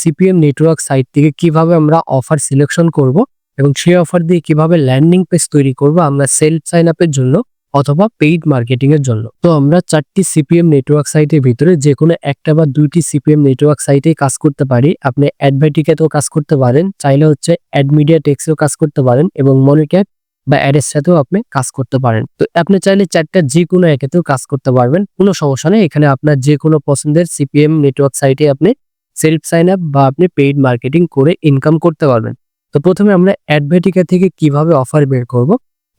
CPM network site থেকে কিভাবে আমরা অফার সিলেকশন করব এবং সেই অফার দিয়ে কিভাবে ল্যান্ডিং পেজ তৈরি করব আমরা সেলফ সাইন আপের জন্য অথবা পেইড মার্কেটিং এর জন্য। তো আমরা 4টি সিপিএম নেটওয়ার্ক সাইটের ভিতরে যে কোনো একটা বা 2টি সিপিএম নেটওয়ার্ক সাইটে কাজ করতে পারি। আপনি অ্যাডভার্টিকাতেও কাজ করতে পারেন, চাইলে হচ্ছে অ্যাড মিডিয়া টেক্সেও কাজ করতে পারেন এবং মনিট্যাগ বা অ্যাডের সাথেও আপনি কাজ করতে পারেন। তো আপনি চাইলে 4টা যে কোনো একেতেও কাজ করতে পারবেন, কোনো সমস্যা নেই। এখানে আপনার যে কোনো পছন্দের সিপিএম নেটওয়ার্ক সাইটে আপনি সেলফ সাইন আপ বা আপনি পেইড মার্কেটিং করে ইনকাম করতে পারবেন। তো প্রথমে আমরা অ্যাডভার্টিকা থেকে কিভাবে অফার বের করব।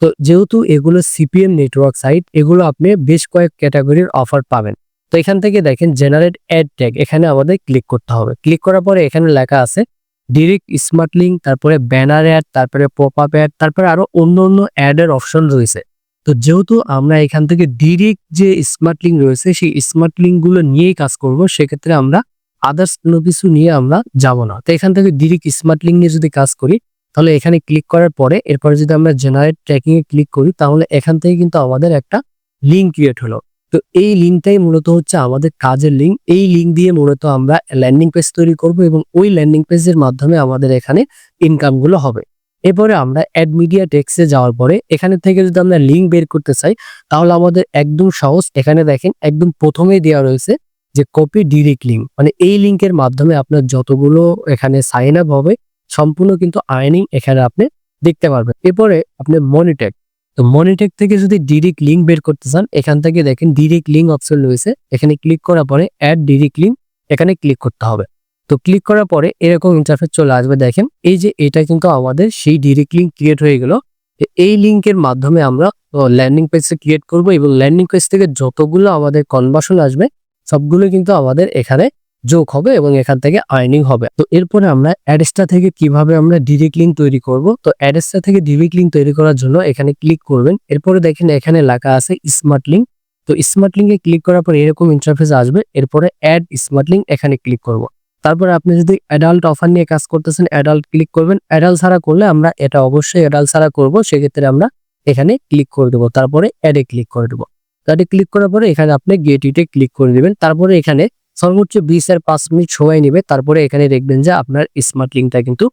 তো যেহেতু এগুলো সিপিএম নেটওয়ার্ক সাইট, এগুলো আপনি বেশ কয়েক ক্যাটাগরির অফার পাবেন। তো এখান থেকে দেখেন জেনারেট অ্যাড ট্যাগ, এখানে আমাদের ক্লিক করতে হবে। ক্লিক করার পরে এখানে লেখা আছে ডিরেক্ট স্মার্ট লিঙ্ক, তারপরে ব্যানার অ্যাড, তারপরে পপ আপ অ্যাড, তারপরে আরো অন্য অন্য অ্যাডের অপশন রয়েছে। তো যেহেতু আমরা এখান থেকে ডিরেক্ট যে স্মার্ট লিঙ্ক রয়েছে সেই স্মার্ট লিঙ্ক গুলো নিয়েই কাজ করব, সেক্ষেত্রে আমরা আদার্স কোনো কিছু নিয়ে আমরা যাব না। তো এখান থেকে ডিরেক্ট স্মার্ট লিঙ্ক নিয়ে যদি কাজ করি তাহলে এখানে ক্লিক করার পরে এরপরে যদি আমরা জেনারেট ট্র্যাকিং এ ক্লিক করি তাহলে এখান থেকে কিন্তু আমাদের একটা লিঙ্ক ক্রিয়েট হলো। তো এই লিঙ্কটাই মূলত হচ্ছে আমাদের কাজের লিঙ্ক। এই লিঙ্ক দিয়ে মূলত আমরা ল্যান্ডিং পেজ তৈরি করব এবং ওই ল্যান্ডিং পেজের মাধ্যমে আমাদের এখানে ইনকাম গুলো হবে। এরপরে আমরা অ্যাড মিডিয়া টেক্সে যাওয়ার পরে এখানে থেকে যদি আমরা লিঙ্ক বের করতে চাই তাহলে আমাদের একদম সহজ। এখানে দেখেন একদম প্রথমেই দেওয়া রয়েছে যে কপি ডিরেক্ট লিঙ্ক, মানে এই লিঙ্কের মাধ্যমে আপনার যতগুলো এখানে সাইন আপ হবে সম্পূর্ণ কিন্তু আর্নিং এখানে আপনি দেখতে পারবেন। এরপরে আপনি মনিট্যাগ, তো মনিট্যাগ থেকে যদি ডিরেক্ট লিঙ্ক বের করতে চান এখান থেকে দেখেন ডিরেক্ট লিঙ্ক অপশন রয়েছে। এখানে ক্লিক করার পরে অ্যাড ডিরেক্ট লিঙ্ক এখানে ক্লিক করতে হবে। তো ক্লিক করার পরে এরকম ইন্টারফেস চলে আসবে। দেখেন এই যে এটা কিন্তু আমাদের সেই ডিরেক্ট লিঙ্ক ক্রিয়েট হয়ে গেল। এই লিঙ্কের মাধ্যমে আমরা ল্যান্ডিং পেজ ক্রিয়েট করব এবং ল্যান্ডিং পেজ থেকে যতগুলো আমাদের কনভার্সন আসবে সবগুলো কিন্তু আমাদের এখানে যোগ হবে এবং এখান থেকে আর্নিং হবে। তো এরপরে আমরা অ্যাডস্টা থেকে কিভাবে আমরা ডিরেক্ট লিঙ্ক তৈরি করব। তো অ্যাডস্টা থেকে ডিরেক্ট লিঙ্ক তৈরি করার জন্য এখানে ক্লিক করবেন। এরপরে দেখেন এখানে লেখা আছে স্মার্ট লিঙ্ক। তো স্মার্ট লিঙ্কে ক্লিক করার পর এরকম ইন্টারফেস আসবে। এরপরে অ্যাড স্মার্ট লিঙ্ক এখানে ক্লিক করব। তারপরে আপনি যদি অ্যাডাল্ট অফার নিয়ে কাজ করতেছেন অ্যাডাল্ট ক্লিক করবেন। অ্যাডাল্ট ছাড়া করলে আমরা এটা অবশ্যই অ্যাডাল্ট ছাড়া করব, সেক্ষেত্রে আমরা এখানে ক্লিক করে দেবো। তারপরে অ্যাডে ক্লিক করে দেবো। অ্যাডে ক্লিক করার পরে এখানে আপনি গেট ইটে ক্লিক করে দিবেন। তারপরে এখানে সর্বোচ্চ 20 আর 5 মিনিট সময় নেবে। তারপরে এখানে দেখবেন যে আপনার স্মার্ট লিঙ্কটা কিন্তু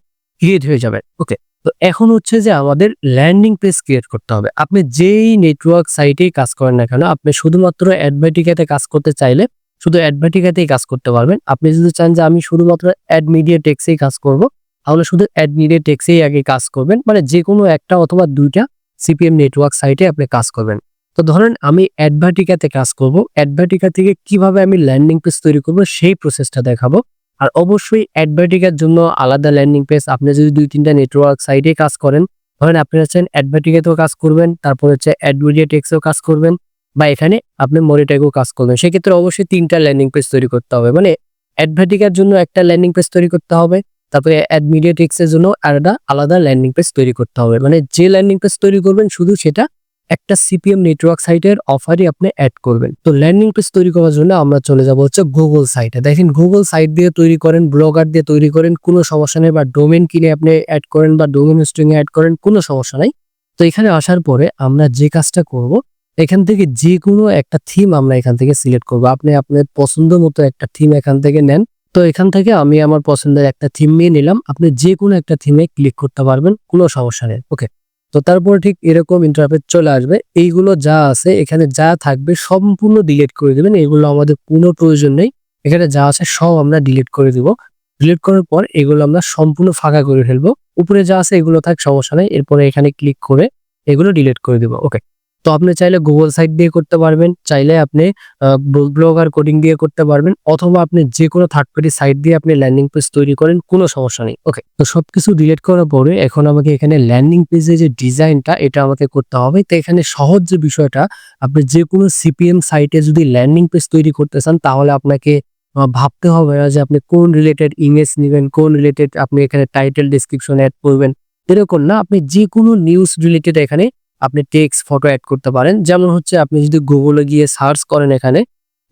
ক্রিয়েট হয়ে যাবে। ওকে, তো এখন হচ্ছে যে আমাদের ল্যান্ডিং পেজ ক্রিয়েট করতে হবে। আপনি যেই নেটওয়ার্ক সাইটেই কাজ করেন না কেন, আপনি শুধুমাত্র অ্যাডভার্টিকাতে কাজ করতে চাইলে শুধু অ্যাডভার্টিকাতেই কাজ করতে পারবেন। আপনি যদি চান যে আমি শুধুমাত্র অ্যাড মিডিয়া টেক্সেই কাজ করব তাহলে শুধু অ্যাড মিডিয়া টেক্সেই আগে কাজ করবেন, মানে যে কোনো একটা অথবা 2টা সিপিএম নেটওয়ার্ক সাইটে আপনি কাজ করবেন। তো ধরেন আমি অ্যাডভার্টিকাতে কাজ করব, অ্যাডভার্টিকা থেকে কিভাবে আমি ল্যান্ডিং পেজ তৈরি করব সেই প্রসেসটা দেখাবো। আর অবশ্যই অ্যাডভার্টিকার জন্য আলাদা ল্যান্ডিং পেজ। আপনি যদি 2-3টা নেটওয়ার্ক সাইটে কাজ করেন, ধরেন আপনি হচ্ছেন অ্যাডভার্টিকাতেও কাজ করবেন, তারপর হচ্ছে অ্যাড মিডিয়া টেক্সেও কাজ করবেন বা এখানে আপনি মনিট্যাগেও কাজ করবেন, সেক্ষেত্রে অবশ্যই 3টা ল্যান্ডিং পেজ তৈরি করতে হবে। মানে অ্যাডভার্টিকার জন্য একটা ল্যান্ডিং পেজ তৈরি করতে হবে, তারপরে অ্যাড মিডিয়া টেক্সের জন্য আলাদা ল্যান্ডিং পেজ তৈরি করতে হবে। মানে যে ল্যান্ডিং পেজ তৈরি করবেন শুধু সেটা একটা সিপিএম নেটওয়ার্ক সাইটের অফারই আপনি অ্যাড করবেন। তো ল্যান্ডিং পেজ তৈরি করার জন্য আমরা চলে যাব হচ্ছে গুগল সাইটে। দেখেন গুগল সাইট দিয়ে তৈরি করেন, ব্লগার দিয়ে তৈরি করেন, কোনো সমস্যা নেই, বা ডোমেন কিনে আপনি অ্যাড করেন বা ডোমেন হোস্টিং এ অ্যাড করেন, কোনো সমস্যা নাই। তো এখানে আসার পরে আমরা যে কাজটা করব, এখান থেকে যে কোনো একটা থিম আমরা এখান থেকে সিলেক্ট করব। আপনি আপনার পছন্দ মতো একটা থিম এখান থেকে নেন। তো এখান থেকে আমি আমার পছন্দের একটা থিম নিয়ে নিলাম। আপনি যে কোনো একটা থিমে ক্লিক করতে পারবেন, কোনো সমস্যা নেই। ওকে, তো তারপর ঠিক এরকম ইন্টারফেস চলে আসবে। এইগুলো যা আছে এখানে যা থাকবে সম্পূর্ণ ডিলিট করে দিবেন, এগুলো আমাদের কোনো প্রয়োজন নেই। এখানে যা আছে সব আমরা ডিলিট করে দিব। ডিলিট করার পর এগুলো আমরা সম্পূর্ণ ফাঁকা করে ফেলবো। উপরে যা আছে এগুলো থাক, সমস্যা নেই। এরপরে এখানে ক্লিক করে এগুলো ডিলিট করে দিব। ওকে, তো আপনি চাইলে গুগল সাইট দিয়ে করতে পারবেন, চাইলে আপনি ব্লগার কোডিং দিয়ে করতে পারবেন, অথবা আপনি যে কোনো থার্ড পার্টি সাইট দিয়ে আপনি ল্যান্ডিং পেজ তৈরি করেন, কোনো সমস্যা নেই। ওকে, তো সবকিছু ডিলিট করার পরে এখন আমাকে এখানে ল্যান্ডিং পেজে যে ডিজাইনটা এটা আমাকে করতে হবে। তো এখানে সহজ যে বিষয়টা, আপনি যে কোনো সিপিএম সাইটে যদি ল্যান্ডিং পেজ তৈরি করতে চান তাহলে আপনাকে ভাবতে হবে না যে আপনি কোন রিলেটেড ইমেজ নেবেন, কোন রিলেটেড আপনি এখানে টাইটেল ডেসক্রিপশন অ্যাড করবেন, এরকম না। আপনি যে কোনো নিউজ রিলেটেড এখানে আপনি টেক্সট ফটো অ্যাড করতে পারেন। যেমন হচ্ছে আপনি যদি গুগলে গিয়ে সার্চ করেন এখানে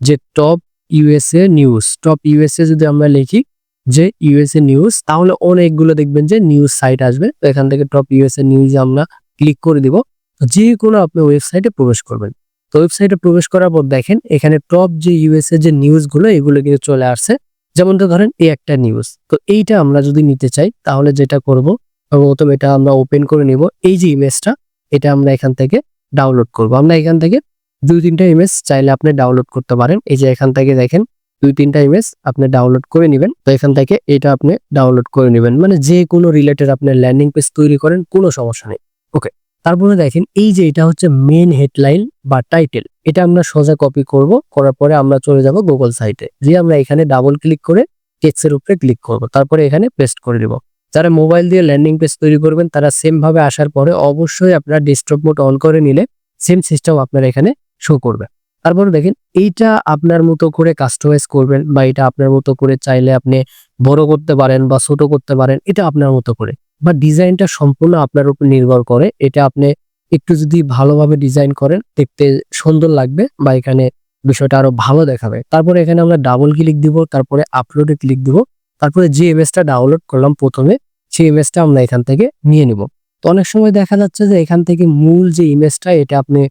যে top USA news, top USA যদি আমরা লিখি যে ইউএসএ নিউজ, তাহলে অনেকগুলো দেখবেন যে নিউজ সাইট আসবে। তো এখান থেকে টপ ইউএসএ নিউজ আমরা ক্লিক করে দিব। যে কোনো আপনি ওয়েবসাইটে প্রবেশ করবেন। তো ওয়েবসাইটে প্রবেশ করার পর দেখেন এখানে টপ যে ইউএসএ যে নিউজগুলো এগুলো কিন্তু চলে আসছে। যেমনটা ধরেন এই একটা নিউজ, তো এইটা আমরা যদি নিতে চাই তাহলে যেটা করব, প্রথম এটা আমরা ওপেন করে নিব। এই যে ইমেজটা, এটা আমরা এখান থেকে ডাউনলোড করব। আমরা এখান থেকে 2-3টা ইমেজ চাইলে আপনি ডাউনলোড করতে পারেন। এই যে এখান থেকে দেখেন 2-3টা ইমেজ আপনি ডাউনলোড করে নেবেন। তো এখান থেকে এটা আপনি ডাউনলোড করে নেবেন, মানে যে কোনো রিলেটেড আপনি ল্যান্ডিং পেজ তৈরি করেন, কোনো সমস্যা নেই। ওকে, তারপরে দেখেন এই যে এটা হচ্ছে মেন হেডলাইন বা টাইটেল, এটা আমরা সোজা কপি করব। করার পরে আমরা চলে যাব গুগল সাইটে, যে আমরা এখানে ডাবল ক্লিক করে টেক্সটের উপরে ক্লিক করব, তারপরে এখানে পেস্ট করে দিব। যারা মোবাইল দিয়ে ল্যান্ডিং পেজ তৈরি করবেন তারা সেম ভাবে আসার পরে অবশ্যই আপনারা ডেস্কটপ মোড অন করে নিলে সেম সিস্টেম আপনার এখানে শো করবে। তারপরে দেখেন এইটা আপনার মতো করে কাস্টমাইজ করবেন, বা এটা আপনার মতো করে চাইলে আপনি বড় করতে পারেন বা ছোট করতে পারেন, এটা আপনার মতো করে, বা ডিজাইনটা সম্পূর্ণ আপনার উপর নির্ভর করে। এটা আপনি একটু যদি ভালোভাবে ডিজাইন করেন দেখতে সুন্দর লাগবে, বা এখানে বিষয়টা আরো ভালো দেখাবে। তারপরে এখানে আমরা ডাবল ক্লিক দিব, তারপরে আপলোডে ক্লিক দিব, তারপরে যে ইমেজটা ডাউনলোড করলাম প্রথমে সেই ইমেজটা আমরা এখান থেকে নিয়ে নিব। তো অনেক সময় দেখা যাচ্ছে যে এখান থেকে মূল যে ইমেজটা এটা আপনি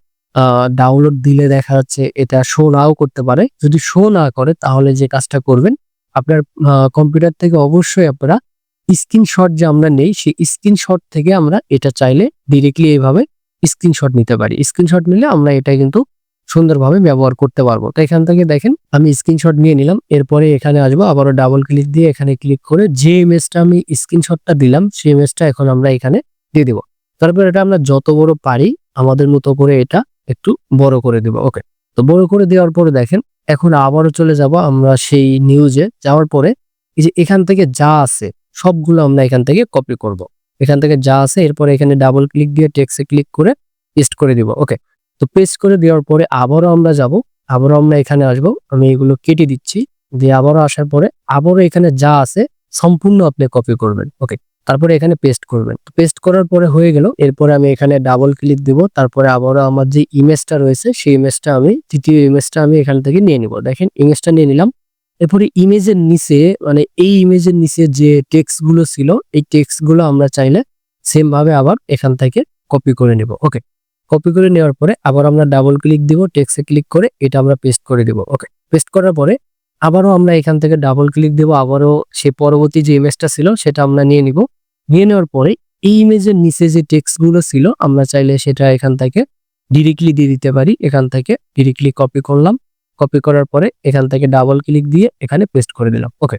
ডাউনলোড দিলে দেখা যাচ্ছে এটা শো নাও করতে পারে। যদি শো না করে তাহলে যে কাজটা করবেন, আপনার কম্পিউটার থেকে অবশ্যই আপনারা স্ক্রিনশট যে আমরা নেই সেই স্ক্রিনশট থেকে আমরা এটা চাইলে ডিরেক্টলি এইভাবে স্ক্রিনশট নিতে পারি। স্ক্রিনশট নিলে আমরা এটা কিন্তু সুন্দরভাবে ব্যবহার করতে পারবো। তো এখান থেকে দেখেন আমি স্ক্রিনশট নিয়ে নিলাম। এরপরে এখানে আসবো, আবারও ডাবল ক্লিক দিয়ে এখানে ক্লিক করে যে ইমেজটা আমি স্ক্রিনশটটা দিলাম সেই ইমেজটা এখন আমরা এখানে দিয়ে দিব। তারপর এটা আমরা যত বড় পারি আমাদের মতো করে এটা একটু বড় করে দিব। ওকে, তো বড় করে দেওয়ার পরে দেখেন এখন আবারও চলে যাব আমরা সেই নিউজে। যাওয়ার পরে এই যে এখান থেকে যা আছে সবগুলো আমরা এখান থেকে কপি করব। এখান থেকে যা আছে এরপরে এখানে ডাবল ক্লিক দিয়ে টেক্সটে ক্লিক করে পেস্ট করে দিব। ওকে, তো পেস্ট করে দেওয়ার পরে আবারও আমরা যাব, আবারও আমরা এখানে আসব। আমি এগুলো কেটে দিচ্ছি, দিয়ে আবারও আসার পরে আবারও এখানে যা আছে সম্পূর্ণ আপনি কপি করবেন। ওকে, তারপরে এখানে পেস্ট করবেন। পেস্ট করার পরে হয়ে গেল। এরপরে আমি এখানে ডাবল ক্লিক দিব, তারপরে আবারও আমার যে ইমেজটা রয়েছে সেই ইমেজটা আমি তৃতীয় ইমেজটা আমি এখান থেকে নিয়ে নিব। দেখেন ইমেজটা নিয়ে নিলাম। এরপরে ইমেজের নিচে, মানে এই ইমেজের নিচে যে টেক্সট গুলো ছিল এই টেক্সট গুলো আমরা চাইলে সেম ভাবে আবার এখান থেকে কপি করে নেব। ওকে, কপি করে নেওয়ার পরে আবার আমরা ডাবল ক্লিক দিব, টেক্সটে ক্লিক করে এটা আমরা পেস্ট করে দিব। ওকে, পেস্ট করার পরে আবারও আমরা এখান থেকে ডাবল ক্লিক দেব, আবারও সে পরবর্তী যে ইমেজটা ছিল সেটা আমরা নিয়ে নিব। নিয়ে নেওয়ার পরে এই ইমেজের নিচে যে টেক্সট গুলো ছিল আমরা চাইলে সেটা এখান থেকে ডিরেক্টলি দিয়ে দিতে পারি। এখান থেকে ডিরেক্টলি কপি করলাম, কপি করার পরে এখান থেকে ডাবল ক্লিক দিয়ে এখানে পেস্ট করে দিলাম। ওকে,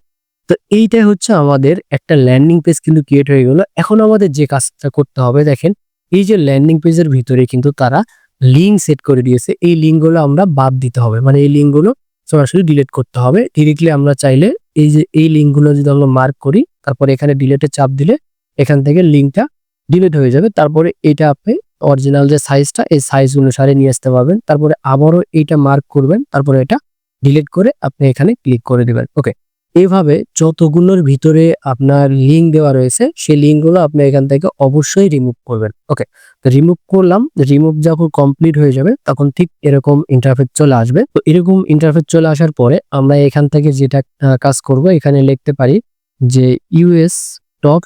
তো এইটাই হচ্ছে আমাদের একটা ল্যান্ডিং পেজ কিন্তু ক্রিয়েট হয়ে গেল। এখন আমাদের যে কাজটা করতে হবে, দেখেন এই যে ল্যান্ডিং পেজের ভিতরে কিন্তু তারা লিঙ্ক সেট করে দিয়েছে, এই লিঙ্কগুলো আমরা বাদ দিতে হবে, মানে এই লিঙ্কগুলো সরাসরি ডিলিট করতে হবে। ডিরেক্টলি আমরা চাইলে এই যে এই লিঙ্কগুলো যদি আমরা মার্ক করি, তারপর এখানে ডিলিটে চাপ দিলে এখান থেকে লিঙ্কটা ডিলিট হয়ে যাবে। তারপরে এটা আপনি অরিজিনাল যে সাইজটা এই সাইজ অনুসারে নিয়ে আসতে পারবেন। তারপরে আবারও এইটা মার্ক করবেন, তারপরে এটা ডিলিট করে আপনি এখানে ক্লিক করে দিবেন। ওকে, এইভাবে যতগুলোর ভিতরে আপনার লিঙ্ক দেওয়া রয়েছে সেই লিঙ্কগুলো আপনি এখান থেকে অবশ্যই রিমুভ করবেন। ওকে, তো রিমুভ করলাম। রিমুভ যখন কমপ্লিট হয়ে যাবে তখন ঠিক এরকম ইন্টারফেস চলে আসবে। তো এরকম ইন্টারফেস চলে আসার পরে আমরা এখান থেকে যেটা কাজ করব, এখানে লিখতে পারি যে ইউএস টপ,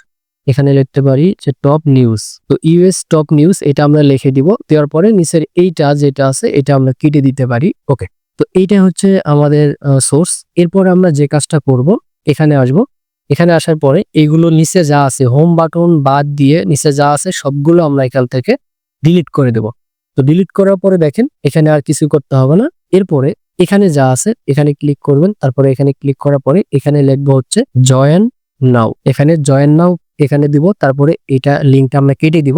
এখানে লিখতে পারি যে টপ নিউজ। তো ইউএস টপ নিউজ এটা আমরা লিখে দিব। দেওয়ার পরে নিচের এইটা যেটা আছে এটা আমরা কেটে দিতে পারি। ওকে, তো এইটা হচ্ছে আমাদের সোর্স। এরপর আমরা যে কাজটা করব, এখানে আসব। এখানে আসার পরে এগুলো নিচে যা আছে হোম বাটন বাদ দিয়ে নিচে যা আছে সবগুলো আমরা এখান থেকে ডিলিট করে দেব। তো ডিলিট করার পরে দেখেন এখানে আর কিছু করতে হবে না। এরপরে এখানে যা আছে এখানে ক্লিক করবেন, তারপরে এখানে ক্লিক করার পরে এখানে লিখবো হচ্ছে জয়েন নাও। এখানে জয়েন নাও এখানে দিব, তারপরে এটা লিঙ্কটা আমরা কেটে দিব।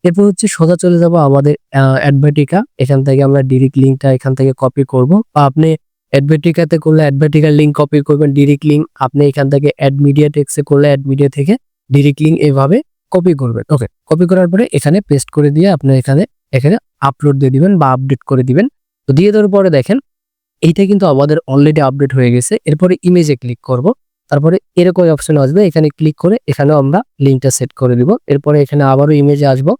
এরপর হচ্ছে সোজা চলে যাব আমাদের অ্যাডভার্টিকা। এখান থেকে আমরা ডিরেক্ট লিঙ্কটা এখান থেকে কপি করব, বা আপনি অ্যাডভার্টিকাতে করলে অ্যাডভার্টিকার লিঙ্ক কপি করবেন ডিরেক্ট লিঙ্ক। আপনি এখান থেকে অ্যাড মিডিয়া টেক্সে করলে অ্যাড মিডিয়া থেকে ডিরেক্ট লিঙ্ক এভাবে কপি করবেন। ওকে, কপি করার পরে এখানে পেস্ট করে দিয়ে আপনি এখানে আপলোড দিয়ে দিবেন বা আপডেট করে দিবেন। তো দিয়ে দেওয়ার পরে দেখেন এইটা কিন্তু আমাদের অলরেডি আপডেট হয়ে গেছে। এরপরে ইমেজে ক্লিক করব, তারপরে এরকম অপশন আসবে, এখানে ক্লিক করে এখানেও আমরা লিঙ্কটা সেট করে দিব। এরপরে এখানে আবারও ইমেজে আসবো,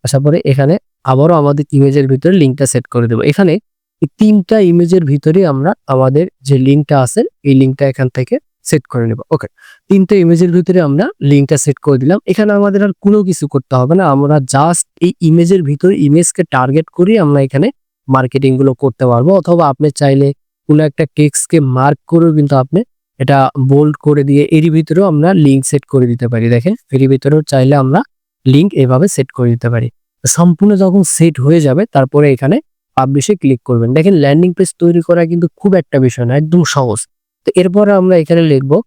আসার পরে এখানে আবারও আমাদের ইমেজের ভিতরে লিঙ্কটা সেট করে দেবো। এখানে এই 3টা ইমেজের ভিতরে আমরা আমাদের যে লিঙ্কটা আছে এই লিঙ্কটা এখান থেকে সেট করে নেব। ওকে, 3টা ইমেজের ভিতরে আমরা লিঙ্কটা সেট করে দিলাম। এখানে আমাদের আর কোনো কিছু করতে হবে না, আমরা জাস্ট এই ইমেজের ভিতরে ইমেজকে টার্গেট করে আমরা এখানে মার্কেটিং গুলো করতে পারবো। অথবা আপনি চাইলে কোনো একটা টেক্সটকে মার্ক করেও কিন্তু আপনি এটা বোল্ড করে দিয়ে এরই ভিতরেও আমরা লিঙ্ক সেট করে দিতে পারি। দেখেন এরই ভিতরেও চাইলে আমরা লিঙ্ক এভাবে সেট করে দিতে পারি। সম্পূর্ণ যখন সেট হয়ে যাবে তারপরে এখানে পাবলিশে ক্লিক করবেন। দেখেন ল্যান্ডিং পেজ তৈরি করা কিন্তু খুব একটা বিষয় না, একদম সহজ। তো এরপরে আমরা এখানে লিখবো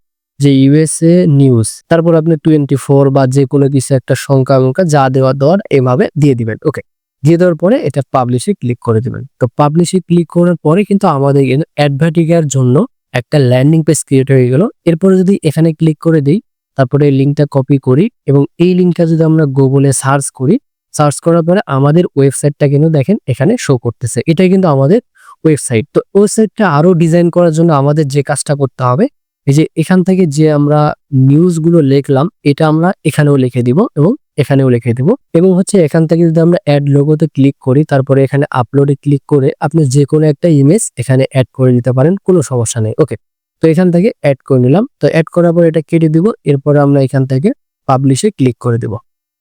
যে ইউএসএ নিউজ, তারপর আপনি 24 বা যে কোনো কিছু একটা সংখ্যা যা দেওয়ার এভাবে দিয়ে দিবেন। ওকে, দিয়ে দেওয়ার পরে এটা পাবলিশে ক্লিক করে দিবেন। তো পাবলিশে ক্লিক করার পরে কিন্তু আমাদের কিন্তু অ্যাডভার্টিকার জন্য একটা ল্যান্ডিং পেজ ক্রিয়েট হয়ে গেল। এরপরে যদি এখানে ক্লিক করে দিই, তারপরে লিঙ্কটা কপি করি এবং এই লিঙ্কটা যদি আমরা গুগলে সার্চ করি, সার্চ করার পরে আমাদের ওয়েবসাইটটা কিন্তু দেখেন এখানে শো করতেছে। এটাই কিন্তু আমাদের ওয়েবসাইট। তো ওয়েবসাইটটা আরো ডিজাইন করার জন্য আমাদের যে কাজটা করতে হবে, এই যে এখান থেকে যে আমরা নিউজগুলো লিখলাম এটা আমরা এখানেও লিখে দিব এবং এখানেও লিখে দিব। এবং হচ্ছে এখান থেকে যদি আমরা অ্যাড লোগোতে ক্লিক করি, তারপরে এখানে আপলোডে ক্লিক করে আপনি যে কোনো একটা ইমেজ এখানে অ্যাড করে দিতে পারেন, কোনো সমস্যা নেই। ওকে, তো এখান থেকে অ্যাড করে নিলাম। তো অ্যাড করার পর এটা কেটে দিব। এরপরে আমরা এখান থেকে পাবলিশে ক্লিক করে দিব।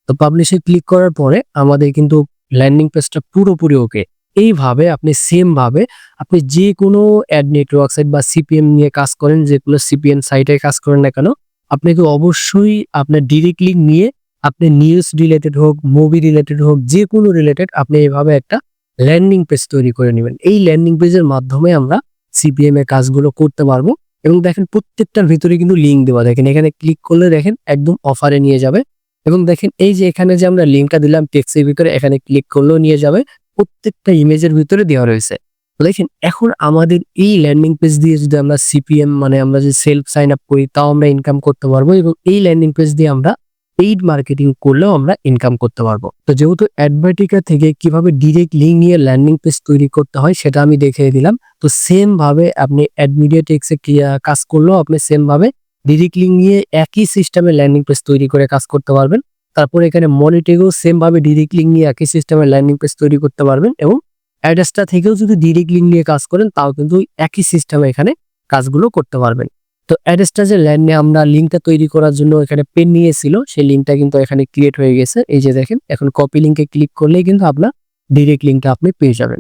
তো পাবলিশে ক্লিক করার পরে আমাদের কিন্তু ল্যান্ডিং পেজটা পুরোপুরি ওকে। এইভাবে আপনি সেম ভাবে আপনি যে কোনো অ্যাড নেটওয়ার্ক সাইট বা সিপিএম নিয়ে কাজ করেন, যেগুলো সিপিএম সাইটে কাজ করেন না কেন, আপনাকে অবশ্যই আপনার ডিরেক্ট লিঙ্ক নিয়ে আপনি নিউজ রিলেটেড হোক, মুভি রিলেটেড হোক, যে কোনো রিলেটেড আপনি এইভাবে একটা ল্যান্ডিং পেজ তৈরি করে নেবেন। এই ল্যান্ডিং পেজের মাধ্যমে আমরা সিপিএম এর কাজগুলো করতে পারবো। এবং দেখেন প্রত্যেকটার ভিতরে কিন্তু লিঙ্ক দেওয়া, দেখেন এখানে ক্লিক করলে দেখেন একদম অফারে নিয়ে যাবে। এবং দেখেন এই যে এখানে যে আমরা লিঙ্কটা দিলাম টেক্সটের ভিতরে, এখানে ক্লিক করলেও নিয়ে যাবে, প্রত্যেকটা ইমেজের ভিতরে দেওয়া রয়েছে। তো দেখেন এখন আমাদের এই ল্যান্ডিং পেজ দিয়ে যদি আমরা সিপিএম মানে আমরা যদি সেলফ সাইন আপ করি তাও আমরা ইনকাম করতে পারবো, এবং এই ল্যান্ডিং পেজ দিয়ে আমরা পেইড মার্কেটিং করলেও আমরা ইনকাম করতে পারবো। তো যেহেতু অ্যাডভার্টিকার থেকে কিভাবে ডিরেক্ট লিঙ্ক নিয়ে ল্যান্ডিং পেজ তৈরি করতে হয় সেটা আমি দেখিয়ে দিলাম। তো সেম ভাবে আপনি অ্যাডমিডিয়া টেক্সে কাজ করলেও আপনি সেম ভাবে ডিরেক্ট লিঙ্ক নিয়ে একই সিস্টেমে ল্যান্ডিং পেজ তৈরি করে কাজ করতে পারবেন। তারপর এখানে মনিটেগেও সেম ভাবে ডিরেক্ট লিঙ্ক নিয়ে একই সিস্টেমে ল্যান্ডিং পেজ তৈরি করতে পারবেন, এবং অ্যাডস্টা থেকেও যদি ডিরেক্ট লিঙ্ক নিয়ে কাজ করেন তাও কিন্তু একই সিস্টেমে এখানে কাজগুলো করতে পারবেন। তো অ্যাডস্টা যে ল্যান্ডে আমরা লিঙ্কটা তৈরি করার জন্য এখানে পেন নিয়েছিল, সেই লিঙ্কটা কিন্তু এখানে ক্রিয়েট হয়ে গেছে। এই যে দেখেন এখন কপি লিঙ্কে ক্লিক করলেই কিন্তু আপনার ডিরেক্ট লিঙ্কটা আপনি পেয়ে যাবেন।